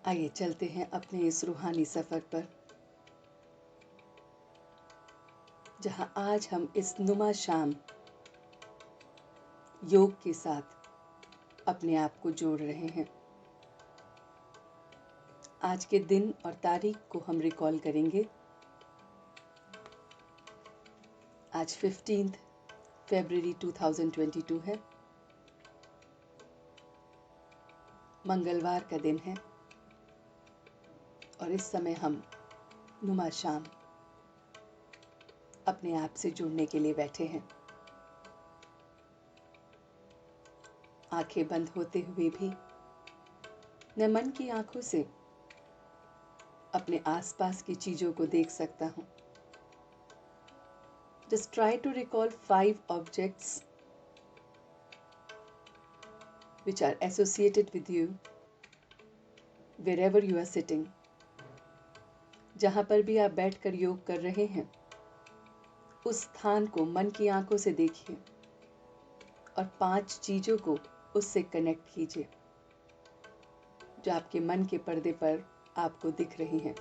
आइए चलते हैं अपने इस रूहानी सफ़र पर, जहां आज हम इस नुमा शाम योग के साथ अपने आप को जोड़ रहे हैं। आज के दिन और तारीख को हम रिकॉल करेंगे। आज 15 फरवरी 2022 है, मंगलवार का दिन है और इस समय हम नुमा शाम अपने आप से जुड़ने के लिए बैठे हैं। आंखें बंद होते हुए भी मैं मन की आंखों से अपने आसपास की चीजों को देख सकता हूं। Just try to recall 5 objects which are associated with you wherever you are sitting. जहां पर भी आप बैठकर योग कर रहे हैं, उस स्थान को मन की आंखों से देखिए और 5 चीजों को उससे कनेक्ट कीजिए जो आपके मन के पर्दे पर आपको दिख रही हैं।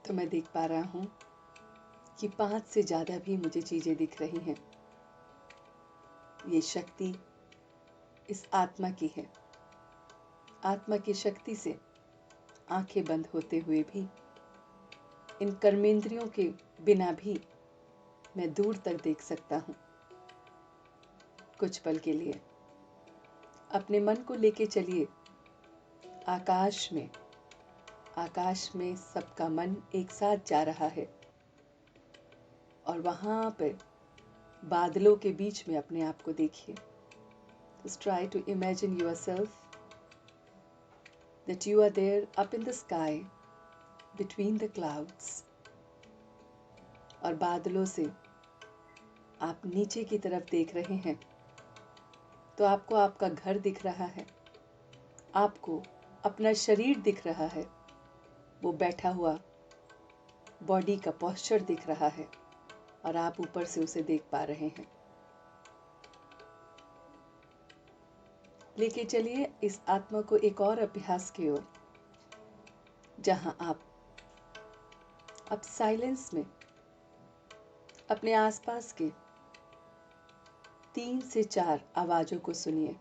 तो मैं देख पा रहा हूं कि 5 से ज्यादा भी मुझे चीजें दिख रही हैं। ये शक्ति इस आत्मा की है। आत्मा की शक्ति से आंखें बंद होते हुए भी, इन कर्मेंद्रियों के बिना भी मैं दूर तक देख सकता हूं। कुछ पल के लिए अपने मन को लेके चलिए आकाश में। आकाश में सबका मन एक साथ जा रहा है और वहां पर बादलों के बीच में अपने आप को देखिए। Just try to imagine yourself that you are there up in the sky between the clouds. और बादलों से आप नीचे की तरफ देख रहे हैं तो आपको आपका घर दिख रहा है, आपको अपना शरीर दिख रहा है, वो बैठा हुआ बॉडी का पोस्चर दिख रहा है और आप ऊपर से उसे देख पा रहे हैं। लेके चलिए इस आत्मा को एक और अभ्यास की ओर, जहां आप साइलेंस में अपने आसपास के 3 से 4 आवाजों को सुनिए।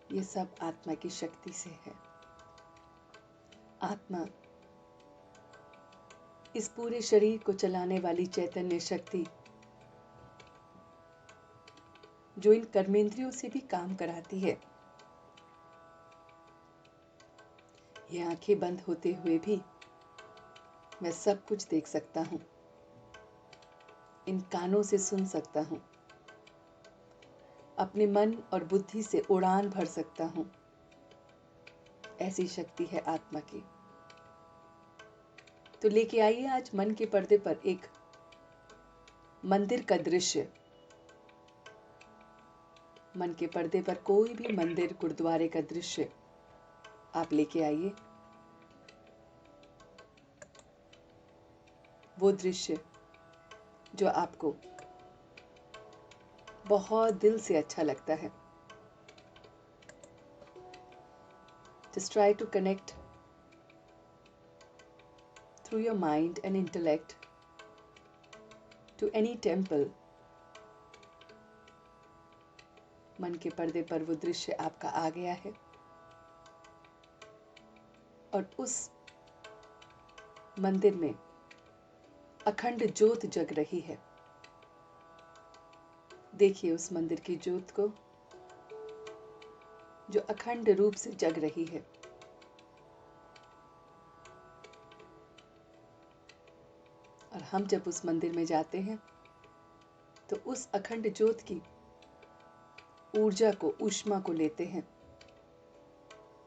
ये सब आत्मा की शक्ति से है। आत्मा इस पूरे शरीर को चलाने वाली चैतन्य शक्ति जो इन कर्मेंद्रियों से भी काम कराती है। ये आंखें बंद होते हुए भी मैं सब कुछ देख सकता हूं, इन कानों से सुन सकता हूं, अपने मन और बुद्धि से उड़ान भर सकता हूं। ऐसी शक्ति है आत्मा की। तो लेके आइए आज मन के पर्दे पर एक मंदिर का दृश्य। मन के पर्दे पर कोई भी मंदिर, गुरुद्वारे का दृश्य आप लेके आइए। वो दृश्य जो आपको बहुत दिल से अच्छा लगता है। Just try to connect through your mind and intellect to any temple. मन के पर्दे पर वो दृश्य आपका आ गया है और उस मंदिर में अखंड ज्योत जग रही है। देखिए उस मंदिर की ज्योत को जो अखंड रूप से जग रही है। और हम जब उस मंदिर में जाते हैं तो उस अखंड ज्योत की ऊर्जा को, ऊष्मा को लेते हैं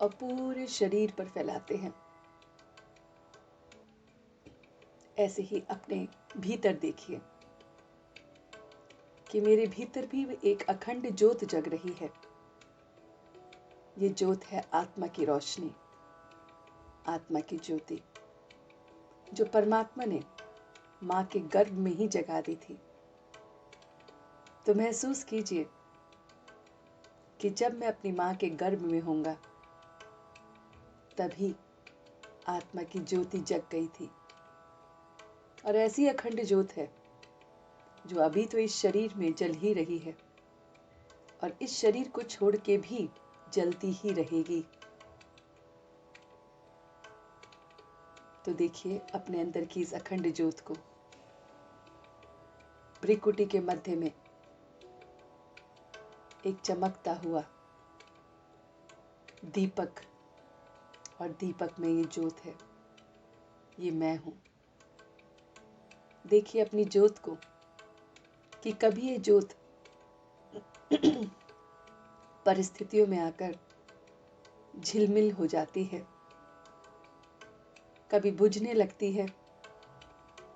और पूरे शरीर पर फैलाते हैं। ऐसे ही अपने भीतर देखिए कि मेरे भीतर भी एक अखंड ज्योत जग रही है। ये ज्योत है आत्मा की रोशनी, आत्मा की ज्योति, जो परमात्मा ने माँ के गर्भ में ही जगा दी थी। तो महसूस कीजिए कि जब मैं अपनी माँ के गर्भ में होऊंगा तभी आत्मा की ज्योति जग गई थी। और ऐसी अखंड ज्योत है जो अभी तो इस शरीर में जल ही रही है और इस शरीर को छोड़ के भी जलती ही रहेगी। तो देखिए अपने अंदर की इस अखंड ज्योत को। भ्रिकुटी के मध्य में एक चमकता हुआ दीपक, और दीपक में ये ज्योत है, ये मैं हूं। देखिए अपनी ज्योत को कि कभी ये ज्योत परिस्थितियों में आकर झिलमिल हो जाती है, कभी बुझने लगती है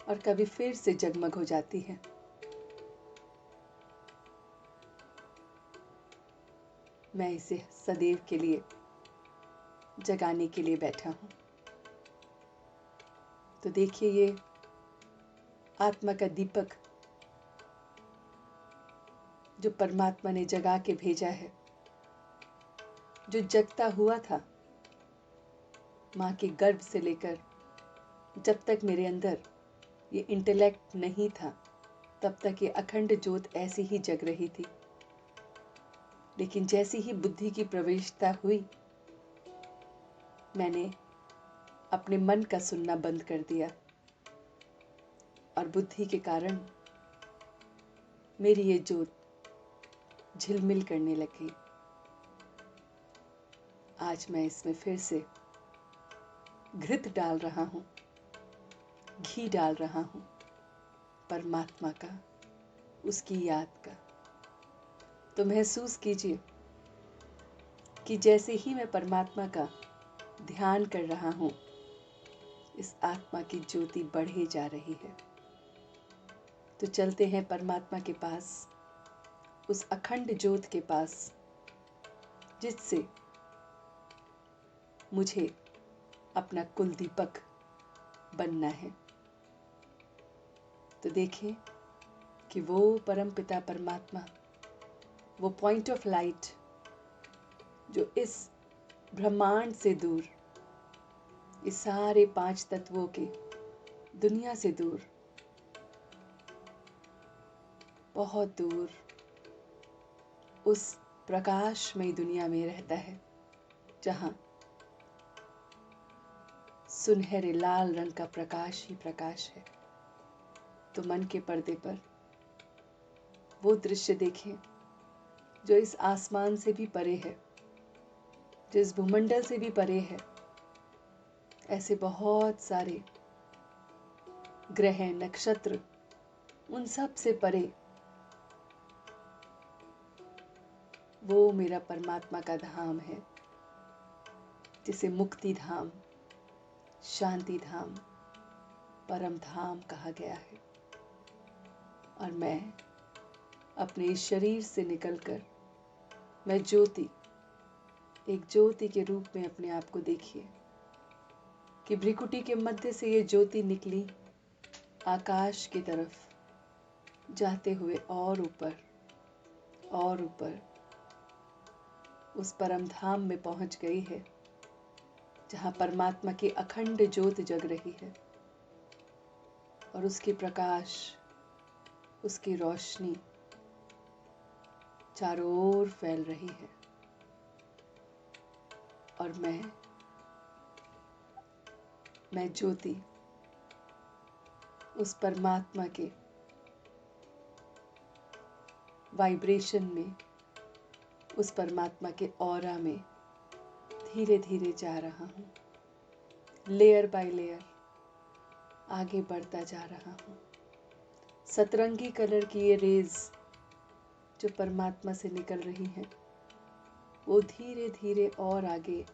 और कभी फिर से जगमग हो जाती है। मैं इसे सदैव के लिए जगाने के लिए बैठा हूं। तो देखिए ये आत्मा का दीपक जो परमात्मा ने जगा के भेजा है, जो जगता हुआ था माँ के गर्भ से लेकर जब तक मेरे अंदर ये इंटेलेक्ट नहीं था, तब तक ये अखंड ज्योत ऐसी ही जग रही थी। लेकिन जैसी ही बुद्धि की प्रवेशता हुई, मैंने अपने मन का सुनना बंद कर दिया और बुद्धि के कारण मेरी ये ज्योत झिलमिल करने लगी। आज मैं इसमें फिर से घृत डाल रहा हूं, घी डाल रहा हूं, परमात्मा का, उसकी याद का। तो महसूस कीजिए कि जैसे ही मैं परमात्मा का ध्यान कर रहा हूं, इस आत्मा की ज्योति बढ़े जा रही है। तो चलते हैं परमात्मा के पास, उस अखंड ज्योत के पास जिससे मुझे अपना कुल दीपक बनना है। तो देखें कि वो परम पिता परमात्मा, वो पॉइंट ऑफ लाइट जो इस ब्रह्मांड से दूर, इस सारे 5 तत्वों की दुनिया से दूर, बहुत दूर उस प्रकाशमयी दुनिया में रहता है, जहां सुनहरे लाल रंग का प्रकाश ही प्रकाश है। तो मन के पर्दे पर वो दृश्य देखें जो इस आसमान से भी परे है, जो इस भूमंडल से भी परे है। ऐसे बहुत सारे ग्रह, नक्षत्र, उन सब से परे वो मेरा परमात्मा का धाम है, जिसे मुक्ति धाम, शांति धाम, परम धाम कहा गया है। और मैं अपने इस शरीर से निकलकर मैं ज्योति, एक ज्योति के रूप में अपने आप को देखिए कि भ्रिकुटी के मध्य से ये ज्योति निकली आकाश की तरफ, जाते हुए और ऊपर और ऊपर उस परम धाम में पहुंच गई है, जहां परमात्मा की अखंड ज्योत जग रही है और उसकी प्रकाश, उसकी रोशनी चारों ओर फैल रही है। और मैं ज्योति उस परमात्मा के वाइब्रेशन में, उस परमात्मा के ऑरा में धीरे धीरे जा रहा हूँ, लेयर बाय लेयर आगे बढ़ता जा रहा हूँ। सतरंगी कलर की ये रेज जो परमात्मा से निकल रही हैं, वो धीरे धीरे और आगे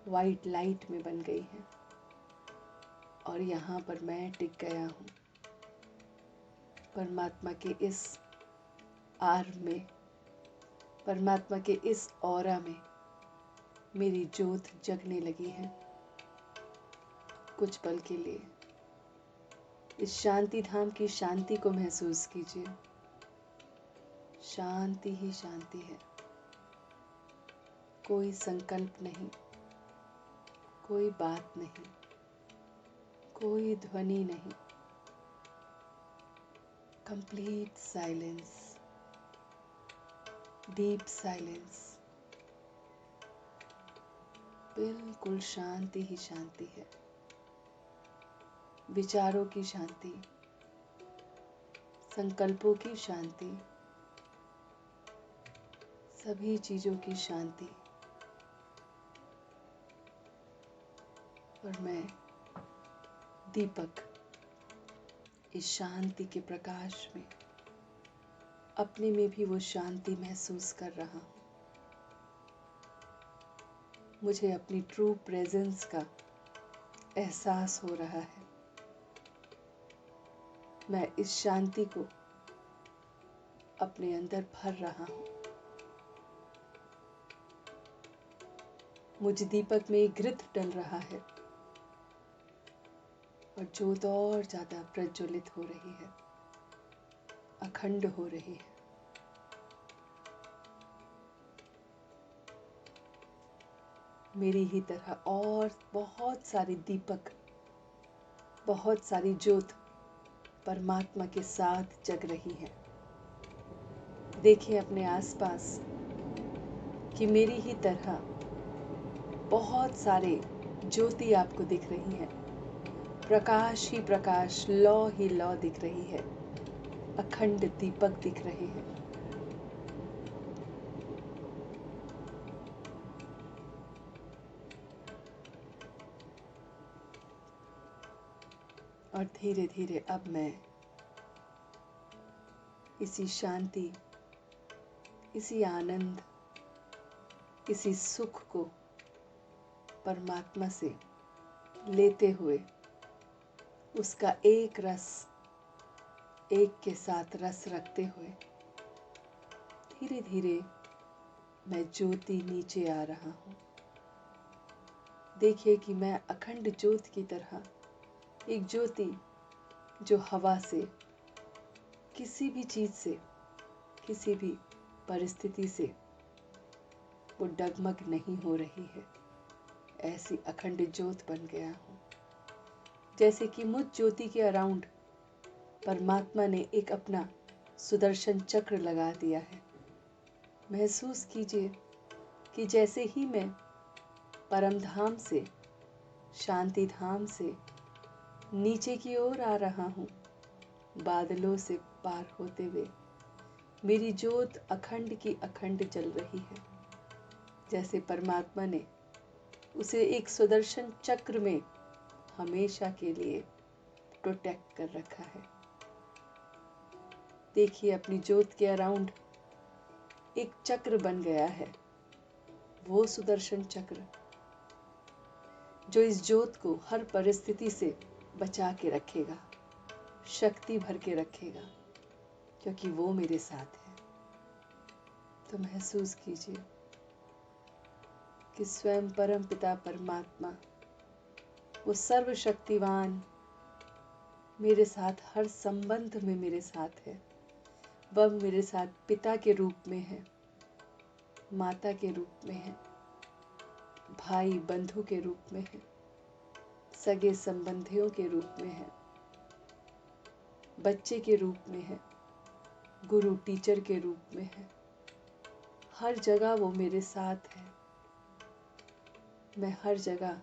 वाइट लाइट में बन गई है। और और यहाँ पर मैं टिक गया हूँ। परमात्मा के इस आर्म में, परमात्मा के इस ऑरा में मेरी ज्योत जगने लगी है। कुछ पल के लिए इस शांति धाम की शांति को महसूस कीजिए। शांति ही शांति है। कोई संकल्प नहीं, कोई बात नहीं, कोई ध्वनि नहीं। Complete silence, deep silence. बिल्कुल शांति ही शांति है। विचारों की शांति, संकल्पों की शांति, सभी चीजों की शांति। और मैं दीपक इस शांति के प्रकाश में अपने में भी वो शांति महसूस कर रहा हूँ। मुझे अपनी ट्रू प्रेजेंस का एहसास हो रहा है। मैं इस शांति को अपने अंदर भर रहा हूँ। मुझ दीपक में एक घृत डल रहा है और ज्योत और ज्यादा प्रज्वलित हो रही है, अखंड हो रही है। मेरी ही तरह और बहुत सारे दीपक, बहुत सारी ज्योत परमात्मा के साथ जग रही है। देखिए अपने आसपास कि मेरी ही तरह बहुत सारे ज्योति आपको दिख रही हैं। प्रकाश ही प्रकाश, लौ ही लौ दिख रही है। अखंड दीपक दिख रहे हैं। और धीरे धीरे अब मैं इसी शांति, इसी आनंद, इसी सुख को परमात्मा से लेते हुए उसका एक रस, एक के साथ रस रखते हुए धीरे धीरे मैं ज्योति नीचे आ रहा हूँ। देखिए कि मैं अखंड ज्योत की तरह, एक ज्योति जो हवा से, किसी भी चीज से, किसी भी परिस्थिति से वो डगमग नहीं हो रही है, ऐसी अखंड ज्योत बन गया हूँ। जैसे कि मुझ ज्योति के अराउंड परमात्मा ने एक अपना सुदर्शन चक्र लगा दिया है। महसूस कीजिए कि जैसे ही मैं परम धाम से, शांति धाम से नीचे की ओर आ रहा हूँ, बादलों से पार होते हुए मेरी ज्योत अखंड की अखंड जल रही है। जैसे परमात्मा ने उसे एक सुदर्शन चक्र में हमेशा के लिए प्रोटेक्ट कर रखा है। देखिए अपनी ज्योत के अराउंड एक चक्र बन गया है, वो सुदर्शन चक्र जो इस ज्योत को हर परिस्थिति से बचा के रखेगा, शक्ति भर के रखेगा, क्योंकि वो मेरे साथ है। तो महसूस कीजिए कि स्वयं परम पिता परमात्मा, वो सर्वशक्तिवान मेरे साथ हर संबंध में मेरे साथ है। वह मेरे साथ पिता के रूप में है, माता के रूप में है, भाई बंधु के रूप में है, सगे संबंधियों के रूप में है, बच्चे के रूप में है, गुरु टीचर के रूप में है। हर जगह वो मेरे साथ है। मैं हर जगह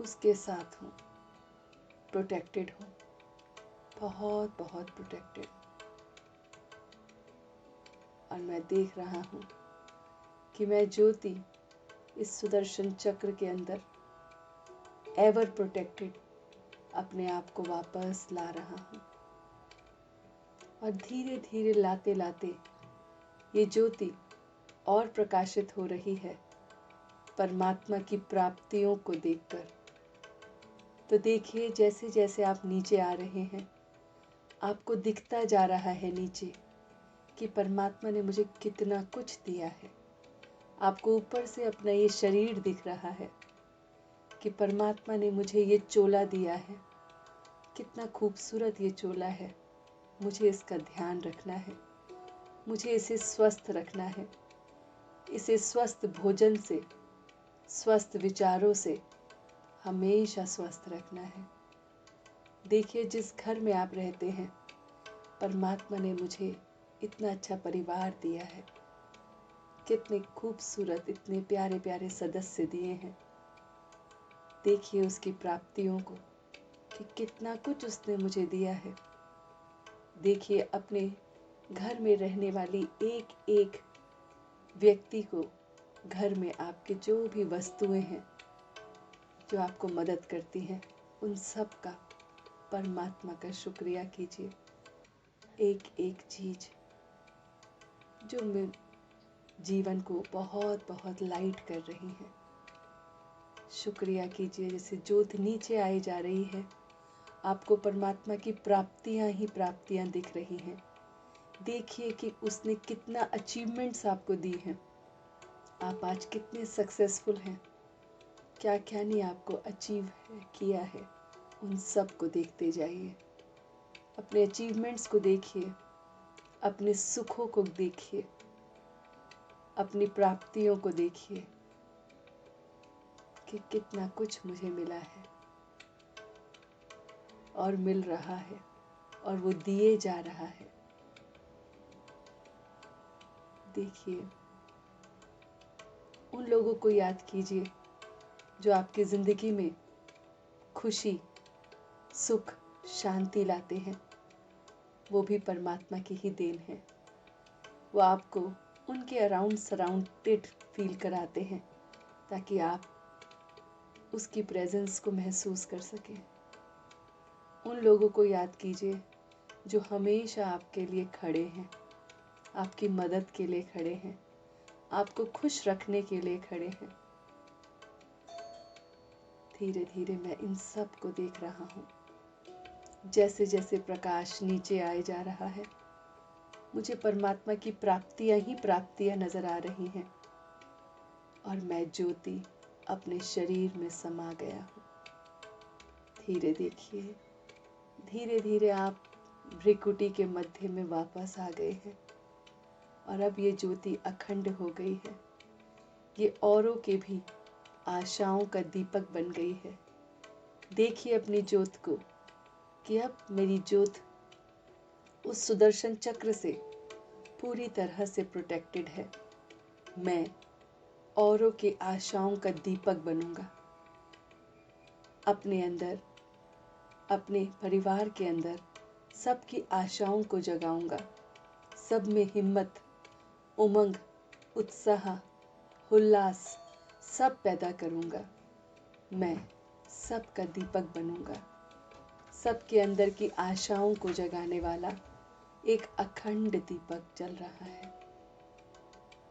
उसके साथ हूँ, प्रोटेक्टेड हूँ, बहुत बहुत प्रोटेक्टेड। और मैं देख रहा हूँ कि मैं ज्योति इस सुदर्शन चक्र के अंदर एवर प्रोटेक्टेड अपने आप को वापस ला रहा हूँ। और धीरे धीरे लाते लाते ये ज्योति और प्रकाशित हो रही है परमात्मा की प्राप्तियों को देखकर। तो देखिए जैसे जैसे आप नीचे आ रहे हैं, आपको दिखता जा रहा है नीचे कि परमात्मा ने मुझे कितना कुछ दिया है। आपको ऊपर से अपना ये शरीर दिख रहा है कि परमात्मा ने मुझे ये चोला दिया है, कितना खूबसूरत ये चोला है। मुझे इसका ध्यान रखना है, मुझे इसे स्वस्थ रखना है, इसे स्वस्थ भोजन से, स्वस्थ विचारों से हमेशा स्वस्थ रखना है। देखिए जिस घर में आप रहते हैं, परमात्मा ने मुझे इतना अच्छा परिवार दिया है, कितने खूबसूरत, इतने प्यारे प्यारे सदस्य दिए हैं। देखिए उसकी प्राप्तियों को कि कितना कुछ उसने मुझे दिया है। देखिए अपने घर में रहने वाली एक एक व्यक्ति को, घर में आपके जो भी वस्तुएं हैं जो आपको मदद करती हैं, उन सब का परमात्मा का शुक्रिया कीजिए। एक एक चीज जो मैं जीवन को बहुत बहुत लाइट कर रही है, शुक्रिया कीजिए। जैसे ज्योत नीचे आई जा रही है, आपको परमात्मा की प्राप्तियां ही प्राप्तियां दिख रही हैं। देखिए कि उसने कितना अचीवमेंट्स आपको दी हैं, आप आज कितने सक्सेसफुल हैं, क्या क्या नहीं आपको अचीव किया है। उन सब को देखते जाइए, अपने अचीवमेंट्स को देखिए, अपने सुखों को देखिए, अपनी प्राप्तियों को देखिए कि कितना कुछ मुझे मिला है और मिल रहा है और वो दिए जा रहा है। देखिए उन लोगों को याद कीजिए जो आपकी जिंदगी में खुशी, सुख, शांति लाते हैं। वो भी परमात्मा की ही देन है। वो आपको उनके अराउंड सराउंडेड फील कराते हैं ताकि आप उसकी प्रेजेंस को महसूस कर सकें। उन लोगों को याद कीजिए जो हमेशा आपके लिए खड़े हैं, आपकी मदद के लिए खड़े हैं, आपको खुश रखने के लिए खड़े हैं। धीरे धीरे मैं इन सब को देख रहा हूँ। जैसे जैसे प्रकाश नीचे आए जा रहा है, मुझे परमात्मा की प्राप्तियां ही प्राप्तियां नजर आ रही हैं और मैं ज्योति अपने शरीर में समा गया हूँ। धीरे देखिए, धीरे धीरे आप भ्रिकुटी के मध्य में वापस आ गए हैं और अब ये ज्योति अखंड हो गई है। ये औरों के भी आशाओं का दीपक बन गई है। देखिए अपनी ज्योत को कि अब मेरी ज्योत उस सुदर्शन चक्र से पूरी तरह से प्रोटेक्टेड है। मैं औरों के आशाओं का दीपक बनूंगा। अपने अंदर, अपने परिवार के अंदर सबकी आशाओं को जगाऊंगा। सब में हिम्मत, उमंग, उत्साह, उल्लास सब पैदा करूंगा। मैं सबका दीपक बनूंगा। सबके अंदर की आशाओं को जगाने वाला एक अखंड दीपक जल रहा है।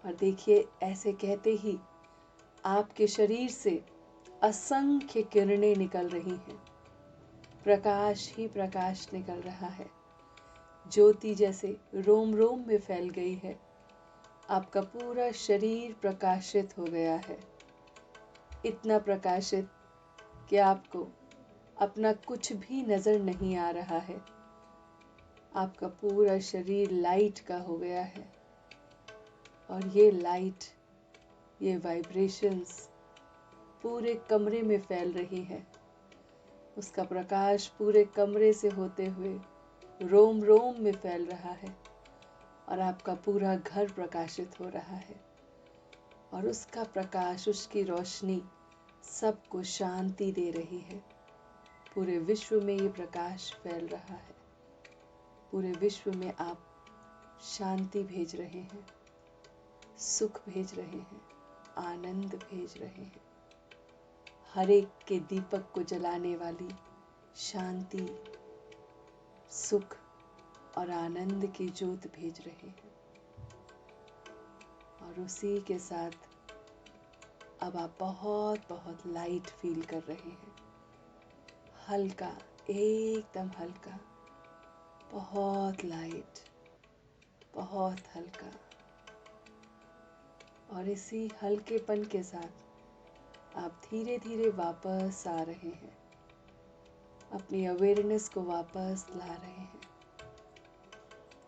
और देखिए ऐसे कहते ही आपके शरीर से असंख्य किरणें निकल रही हैं। प्रकाश ही प्रकाश निकल रहा है। ज्योति जैसे रोम रोम में फैल गई है। आपका पूरा शरीर प्रकाशित हो गया है, इतना प्रकाशित कि आपको अपना कुछ भी नजर नहीं आ रहा है। आपका पूरा शरीर लाइट का हो गया है और ये लाइट, ये वाइब्रेशंस पूरे कमरे में फैल रही है। उसका प्रकाश पूरे कमरे से होते हुए रोम रोम में फैल रहा है और आपका पूरा घर प्रकाशित हो रहा है। और उसका प्रकाश, उसकी रोशनी सबको शांति दे रही है। पूरे विश्व में ये प्रकाश फैल रहा है। पूरे विश्व में आप शांति भेज रहे हैं, सुख भेज रहे हैं, आनंद भेज रहे हैं। हर एक के दीपक को जलाने वाली शांति, सुख और आनंद की ज्योत भेज रहे हैं। और उसी के साथ अब आप बहुत बहुत लाइट फील कर रहे हैं। हल्का, एकदम हल्का, बहुत लाइट, बहुत हल्का। और इसी हल्केपन के साथ आप धीरे धीरे वापस आ रहे हैं, अपनी अवेयरनेस को वापस ला रहे हैं।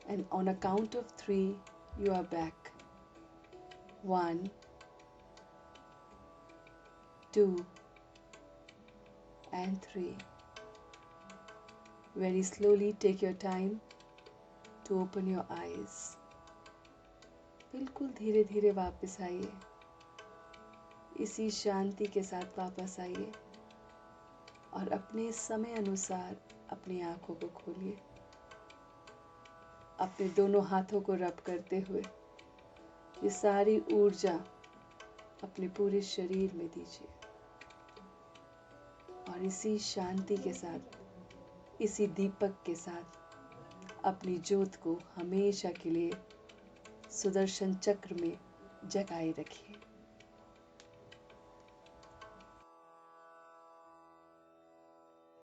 And on a count of 3 you are back. 1 2 and 3. Very slowly take your time to open your eyes. बिल्कुल धीरे धीरे वापस आइए, इसी शांति के साथ वापस आइए और अपने समय अनुसार अपनी आंखों को खोलिए। अपने दोनों हाथों को रब करते हुए ये सारी ऊर्जा अपने पूरे शरीर में दीजिए और इसी शांति के साथ, इसी दीपक के साथ अपनी ज्योत को हमेशा के लिए सुदर्शन चक्र में जगाए रखिए।